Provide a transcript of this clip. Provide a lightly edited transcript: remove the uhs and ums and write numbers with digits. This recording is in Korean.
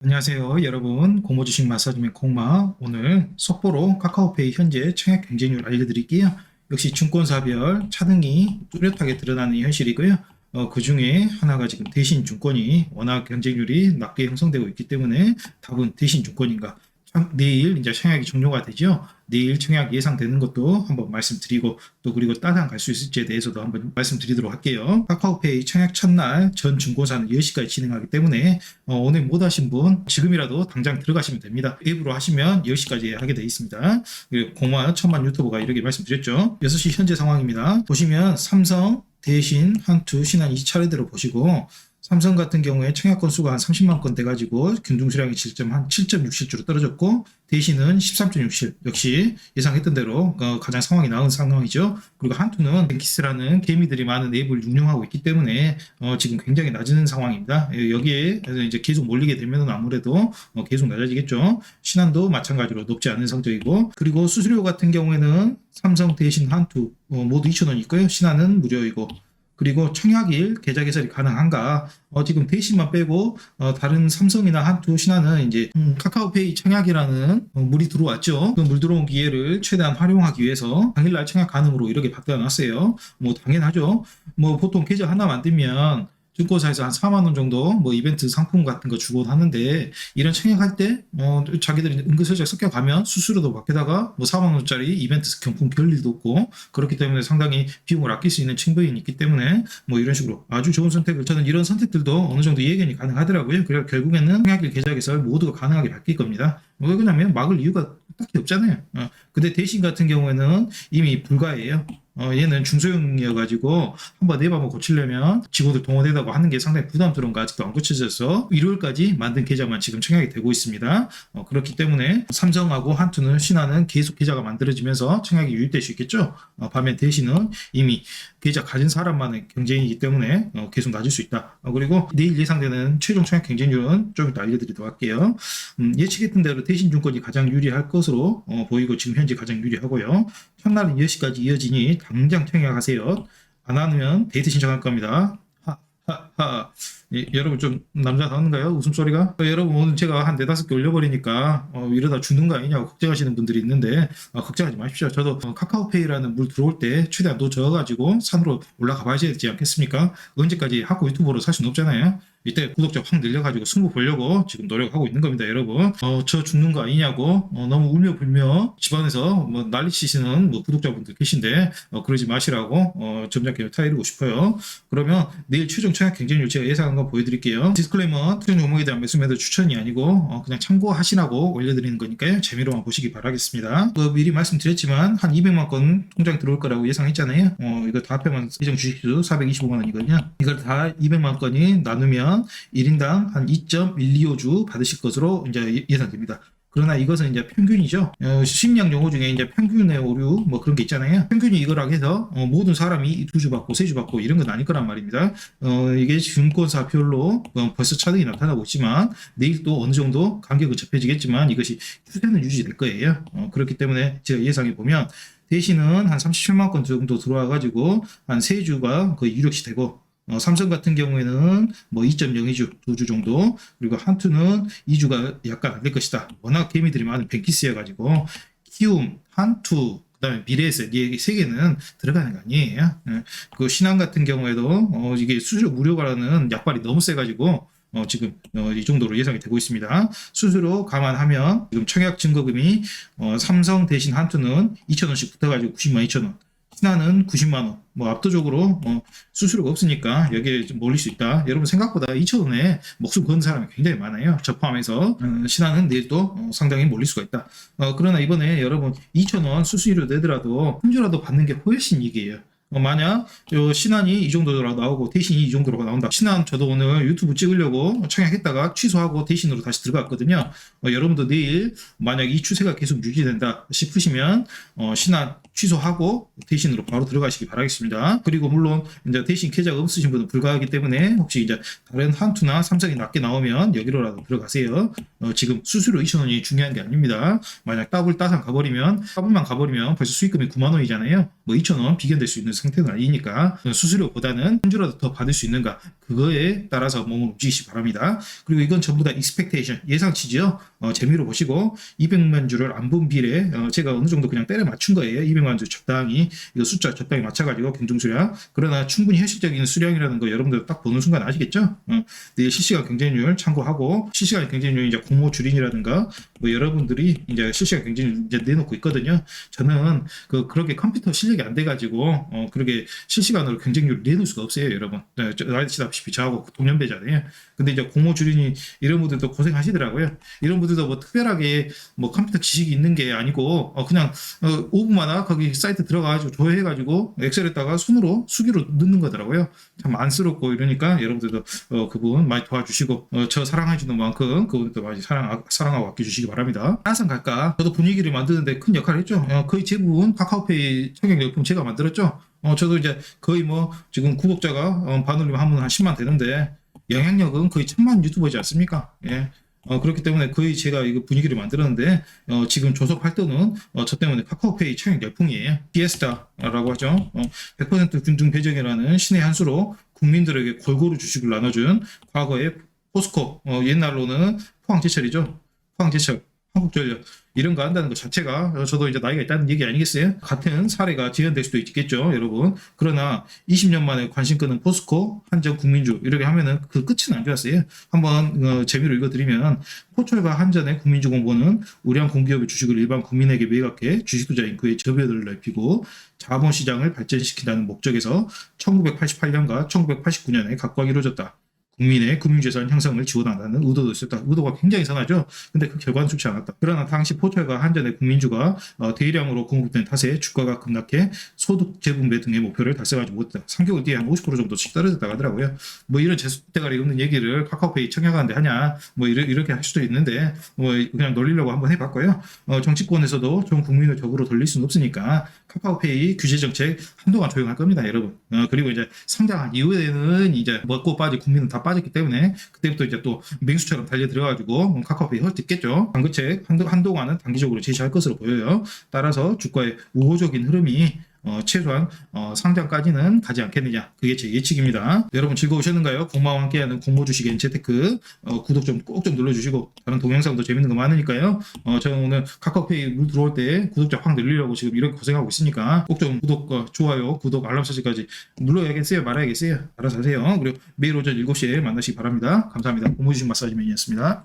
안녕하세요 여러분, 고모주식 마사지맨 콩마. 오늘 속보로 카카오페이 현재 청약 경쟁률 알려드릴게요. 역시 증권사별 차등이 뚜렷하게 드러나는 현실이고요. 그 중에 하나가 지금 대신증권이 워낙 경쟁률이 낮게 형성되고 있기 때문에 답은 대신증권인가. 내일 이제 청약이 종료가 되죠. 내일 청약 예상되는 것도 한번 말씀드리고, 또 그리고 따당 갈 수 있을지에 대해서도 한번 말씀드리도록 할게요. 카카오페이 청약 첫날 전 중고사는 10시까지 진행하기 때문에 오늘 못 하신 분 지금이라도 당장 들어가시면 됩니다. 앱으로 하시면 10시까지 하게 되어 있습니다. 그리고 공화 천만 유튜버가 이렇게 말씀드렸죠. 6시 현재 상황입니다. 보시면 삼성, 대신, 한투, 신한 이 차례대로 보시고, 삼성 같은 경우에 청약 건수가 한 30만 건 돼가지고 균등수량이 7.67로 떨어졌고, 대신은 13.67, 역시 예상했던 대로 가장 상황이 나은 상황이죠. 그리고 한투는 뱅키스라는 개미들이 많은 앱을 운영하고 있기 때문에 지금 굉장히 낮은 상황입니다. 여기에 이제 계속 몰리게 되면 아무래도 계속 낮아지겠죠. 신한도 마찬가지로 높지 않은 성적이고, 그리고 수수료 같은 경우에는 삼성, 대신, 한투 모두 2,000원 있고요. 신한은 무료이고, 그리고 청약일 계좌 개설이 가능한가? 지금 대신만 빼고 다른 삼성이나 한투, 신한은 이제 카카오페이 청약이라는 물이 들어왔죠. 그 물 들어온 기회를 최대한 활용하기 위해서 당일날 청약 가능으로 이렇게 바꿔놨어요. 뭐 당연하죠. 뭐 보통 계좌 하나 만들면 증권사에서 한 4만 원 정도 뭐 이벤트 상품 같은 거 주곤 하는데, 이런 청약할 때 자기들이 은근슬쩍 섞여가면 수수료도 밖에다가 뭐 4만 원짜리 이벤트 경품 결 일도 없고, 그렇기 때문에 상당히 비용을 아낄 수 있는 측면이 있기 때문에 뭐 이런 식으로 아주 좋은 선택을, 저는 이런 선택들도 어느 정도 예견이 가능하더라고요. 그래서 결국에는 청약일 계좌 개설 모두가 가능하게 바뀔 겁니다. 왜 그러냐면 막을 이유가 딱히 없잖아요. 근데 대신 같은 경우에는 이미 불가예요. 얘는 중소형이어가지고 한번 앱 한번 고치려면 직원들 동원해다고 하는 게 상당히 부담스러운 거 아직도 안 고쳐져서 일요일까지 만든 계좌만 지금 청약이 되고 있습니다. 그렇기 때문에 삼성하고 한투는, 신한은 계속 계좌가 만들어지면서 청약이 유입될 수 있겠죠. 반면 대신은 이미 계좌 가진 사람만의 경쟁이기 때문에 계속 낮을 수 있다. 그리고 내일 예상되는 최종 청약 경쟁률은 좀 이따 알려드리도록 할게요. 예측했던 대로 대신증권이 가장 유리할 것으로 보이고, 지금 현재 가장 유리하고요. 첫날은 10시까지 이어지니 당장 청약하세요. 안 하면 데이트 신청할 겁니다. 하하하. 여러분 좀 남자다운가요? 웃음소리가? 여러분 오늘 제가 한 4-5개 올려버리니까 이러다 죽는 거 아니냐고 걱정하시는 분들이 있는데, 걱정하지 마십시오. 저도 카카오페이라는 물 들어올 때 최대한 도 저어가지고 산으로 올라가 봐야 되지 않겠습니까? 언제까지 하고 유튜버로 살 수는 없잖아요. 이때 구독자 확 늘려가지고 승부 보려고 지금 노력하고 있는 겁니다, 여러분. 저 죽는 거 아니냐고 너무 울며 불며 집안에서 뭐 난리치시는 뭐 구독자분들 계신데 그러지 마시라고 점잖게 타이르고 싶어요. 그러면 내일 최종 청약 경쟁률 제가 예상한 거 보여드릴게요. 디스클레이머, 투자 종목에 대한 매수 매도 추천이 아니고 그냥 참고하시라고 올려드리는 거니까요. 재미로만 보시기 바라겠습니다. 미리 말씀드렸지만 한 200만 건 통장 들어올 거라고 예상했잖아요. 이거 다 합하면 예정 주식수 425만 원이거든요. 이걸 다 200만 건이 나누면 1인당 한 2.125주 받으실 것으로 이제 예상됩니다. 그러나 이것은 이제 평균이죠. 심리학 용어 중에 이제 평균의 오류 뭐 그런 게 있잖아요. 평균이 이거라고 해서 모든 사람이 2주 받고 3주 받고 이런 건 아닐 거란 말입니다. 이게 증권사별로 벌써 차등이 나타나고 있지만 내일 또 어느 정도 간격은 접해지겠지만 이것이 추세는 유지될 거예요. 그렇기 때문에 제가 예상해 보면 대신은 한 37만 건 정도 들어와가지고 한 3주가 거의 유력시 되고, 삼성 같은 경우에는 뭐 2.02주, 2주 정도, 그리고 한투는 2주가 약간 안 될 것이다. 워낙 개미들이 많은 뱅키스여가지고, 키움, 한투, 그 다음에 미래에셋, 이 세 개는 들어가는 거 아니에요. 그 신한 같은 경우에도 이게 수수료 무료가라는 약발이 너무 세가지고 지금 이 정도로 예상이 되고 있습니다. 수수료 감안하면 지금 청약 증거금이 삼성 대신 한투는 2,000원씩 붙어가지고 90만 2천원, 신한은 90만 원. 뭐 압도적으로 수수료가 없으니까 여기에 좀 몰릴 수 있다. 여러분 생각보다 2,000원에 목숨 거는 사람이 굉장히 많아요. 저 포함해서 신한은 내일 또 상당히 몰릴 수가 있다. 그러나 이번에 여러분 2,000원 수수료 내더라도 한 주라도 받는 게 훨씬 이익이에요. 만약 신한이 이 정도로 나오고 대신이 이 정도로 나온다. 신한 저도 오늘 유튜브 찍으려고 청약했다가 취소하고 대신으로 다시 들어갔거든요. 여러분도 내일 만약 이 추세가 계속 유지된다 싶으시면 신한 취소하고 대신으로 바로 들어가시기 바라겠습니다. 그리고 물론 이제 대신 계좌가 없으신 분은 불가하기 때문에 혹시 이제 다른 한투나 삼성이 낮게 나오면 여기로라도 들어가세요. 지금 수수료 2,000원이 중요한 게 아닙니다. 만약 따상 가버리면 더블만 가버리면 벌써 수익금이 9만 원이잖아요. 뭐 2,000원 비견될 수 있는 상태는 아니니까 수수료보다는 한 주라도 더 받을 수 있는가 그거에 따라서 몸을 움직이시기 바랍니다. 그리고 이건 전부 다 익스펙테이션 예상치죠. 재미로 보시고 200만 주를 안 본 비례 제가 어느 정도 그냥 때려 맞춘 거예요. 200만 주 적당히 이거 숫자 적당히 맞춰가지고 경종수량 그러나 충분히 현실적인 수량이라는 거 여러분들 딱 보는 순간 아시겠죠? 내일 실시간 경쟁률 참고하고 실시간 경쟁률 이제 공모 줄인이라든가 뭐 여러분들이 이제 실시간 경쟁률 이제 내놓고 있거든요. 저는 그렇게 컴퓨터 실력이 안 돼가지고 그렇게 실시간으로 경쟁률 내놓을 수가 없어요, 여러분. 아시다시피 저하고 동년배잖아요. 근데 이제 공모 줄인이 이런 분들도 고생하시더라고요. 이런 분들도 뭐 특별하게 뭐 컴퓨터 지식이 있는 게 아니고 그냥 5분마다 거기 사이트 들어가가지고 조회해가지고 엑셀에다가 손으로 수기로 넣는 거더라고요. 참 안쓰럽고 이러니까 여러분들도 그분 많이 도와주시고 저 사랑해주는 만큼 그분들도 많이 사랑하고 아껴주시기 바랍니다. 따상 갈까? 저도 분위기를 만드는데 큰 역할을 했죠. 거의 대부분 카카오페이 청약용품 제가 만들었죠. 저도 이제 거의 뭐 지금 구독자가 반올림 하면 한 10만 되는데 영향력은 거의 1,000만 유튜버지 않습니까? 예. 그렇기 때문에 거의 제가 이거 분위기를 만들었는데 지금 조섭할 때는 저 때문에 카카오페이 청약 열풍이에요. 피에스타라고 하죠. 100% 균등 배정이라는 신의 한 수로 국민들에게 골고루 주식을 나눠준 과거의 포스코 옛날로는 포항제철이죠. 포항제철, 한국전력 이런 거 한다는 것 자체가 저도 이제 나이가 있다는 얘기 아니겠어요? 같은 사례가 재현될 수도 있겠죠, 여러분. 그러나 20년 만에 관심 끄는 포스코, 한전, 국민주 이렇게 하면은 그 끝은 안 좋았어요. 한번 재미로 읽어드리면 포철과 한전의 국민주 공보는 우량 공기업의 주식을 일반 국민에게 매각해 주식투자 인구의 접여도를 넓히고 자본시장을 발전시킨다는 목적에서 1988년과 1989년에 각각 이루어졌다. 국민의 금융재산 형성을 지원한다는 의도도 있었다. 의도가 굉장히 선하죠. 근데 그 결과는 좋지 않았다. 그러나 당시 포철과 한전의 국민주가 대량으로 공급된 탓에 주가가 급락해 소득 재분배 등의 목표를 달성하지 못했다. 3개월 뒤에 한 50% 정도씩 떨어졌다고 하더라고요. 뭐 이런 재수대가리 없는 얘기를 카카오페이 청약하는데 하냐. 뭐 이렇게 할 수도 있는데 뭐 그냥 놀리려고 한번 해봤고요. 정치권에서도 전 국민을 적으로 돌릴 수는 없으니까 카카오페이 규제 정책 한동안 조용할 겁니다, 여러분. 그리고 이제 상장한 이후에는 이제 먹고 빠질 국민은 다 빠졌기 때문에 그때부터 이제 또 맹수처럼 달려 들어가지고 카카오페이 헐뜯겠죠. 당근책 한동안은 단기적으로 제시할 것으로 보여요. 따라서 주가의 우호적인 흐름이 최소한 상장까지는 가지 않겠느냐. 그게 제 예측입니다. 여러분 즐거우셨는가요? 공마와 함께하는 공모주식 엔체테크 구독 좀 꼭 좀 눌러주시고 다른 동영상도 재밌는 거 많으니까요. 저는 오늘 카카오페이 물 들어올 때 구독자 확 늘리려고 지금 이렇게 고생하고 있으니까 꼭 좀 구독, 좋아요, 구독, 알람 설정까지 눌러야겠어요? 말아야겠어요? 알아서 하세요. 그리고 매일 오전 7시에 만나시기 바랍니다. 감사합니다. 공모주식 마사지맨이었습니다.